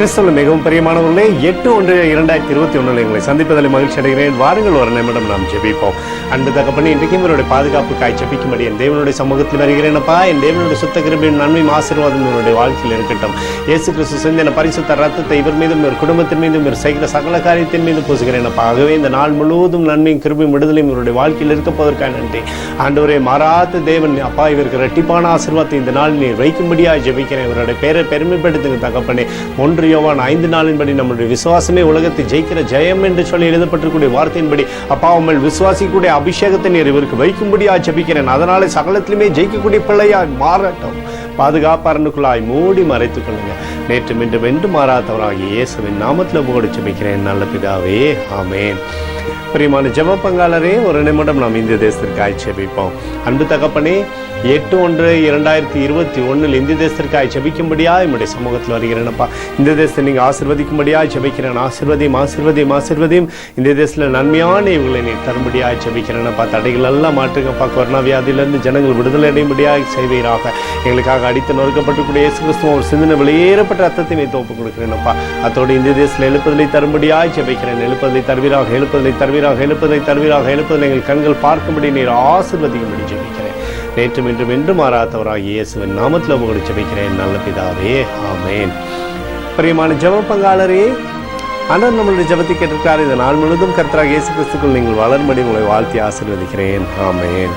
கிறிஸ்துவில் மிகவும் பிரியமானவர்களே, 8/1/2021 எங்களை சந்திப்பதில் மகிழ்ச்சி அடைகிறேன். வாருங்கள், ஒரு நிமிடம் நாம் ஜெபிப்போம். அன்பு தகப்பனே, இன்றைக்கும் இவருடைய பாதுகாப்புக்காய் ஜெபிக்கும்படி என் தேவனுடைய சமூகத்தில் வருகிறேனப்பா. என் தேவனுடைய சுத்த கிருபையும் நன்மையும் ஆசீர்வாதம் இவருடைய வாழ்க்கையில் இருக்கட்டும். இயேசு கிறிஸ்து சிந்தின பரிசுத்த ரத்தத்தை இவர் மீதும் இவர் குடும்பத்தின் மீதும் இவர் செய்கிற சகல காரியத்தின் மீது பூசுகிறேனப்பா. ஆகவே இந்த நாள் முழுவதும் நன்மையும் கிருபையும் விடுதலையும் இவருடைய வாழ்க்கையில் இருக்க போவதற்காக நன்றி. ஆண்டவரே, மாறாத தேவன் அப்பா, இவருக்கு இரட்டிப்பான ஆசீர்வாதத்தை இந்த நாள் நீர் வைக்கும்படியாக ஜெபிக்கிறேன். இவருடைய பேரை பெருமைப்படுத்துங்க தகப்பனே. 1 யோவான் 5:4 நம்முடைய விசுவாசமே உலகத்தை ஜெயிக்கிற ஜெயம் என்று சொல்லி எழுதப்பட்டிருக்கூடிய வார்த்தையின்படி அப்பா, உங்கள் விசுவாசிக்கூடிய அபிஷேகத்தை நீர் இவருக்கு வைக்கும்படியா ஜெபிக்கிறேன். அதனால சகலத்திலுமே ஜெயிக்கக்கூடிய பிள்ளையாய் மாறட்டும். பாதுகாப்பாரனுக்குள்ளாய் மூடி மறைத்துக் கொள்ளுங்க. நேற்று மீண்டும் என்று மாறாதவராகிய இயேசுவின் நாமத்தில் உங்களோடு ஜெபிக்கிறேன் நல்ல பிதாவே, ஆமென். பிரியமான ஜெப பங்காளரே, ஒரு நிமிடம் நாம் இந்திய தேசத்திற்காய் ஜெபிப்போம். அன்பு தகப்பனே, 8/1/2021 இந்திய தேசத்திற்காய் ஜெபிக்கும்படியா என்னுடைய சமூகத்தில் வருகிறேனப்பா. இந்த தேசத்தை நீங்கள் ஆசீர்வதிக்கும்படியா ஜெபிக்கிறேன். ஆசீர்வதியும் ஆசீர்வதியும் ஆசீர்வதியும் இந்த தேசத்தில் நன்மையான இவங்களை நீ தரும்படியா ஜெபிக்கிறேனப்பா. தடைகள் எல்லாம் மாற்றுங்கப்பா. கொரோனா வியாதியிலிருந்து ஜனங்கள் விடுதலை அடையும்படியாக செய்வீராக. எங்களுக்காக அடித்து நொறுக்கப்பட்டுக்கூடிய இயேசு கிறிஸ்துவ ஒரு சிந்தனை வெளியேறப்பட்ட ரத்தத்தை வைத்து ஒப்புக் கொடுக்கிறேனப்பா. அதோடு இந்திய தேசத்தில் எழுப்புதலை தரும்படியாக ஜெபிக்கிறேன். எழுப்புதலை தருவீராக, எழுப்புதலை தருவீராக, எழுப்புதலை தருவீராக, எழுப்புதலை எங்கள் கண்கள் பார்க்கும்படி நீர் ஆசீர்வதிக்கும்படி ஜெபிக்கிறேன். நேற்றும் இன்றும் என்று மாறாதவராகிய இயேசுவின் நாமத்தில் உங்களோடு ஜெபிக்கிறேன் நல்ல பிதாவே, ஆமென். பிரியமான ஜெப பங்காளரே, ஆனால் நம்மளுடைய ஜெபத்தை கேட்டிருக்காரு. இந்த நாள் முழுவதும் கர்த்தராகிய இயேசு கிறிஸ்துக்குள் நீங்கள் வளரும்படி உங்களை வாழ்த்தி ஆசீர்வதிக்கிறேன், ஆமென்.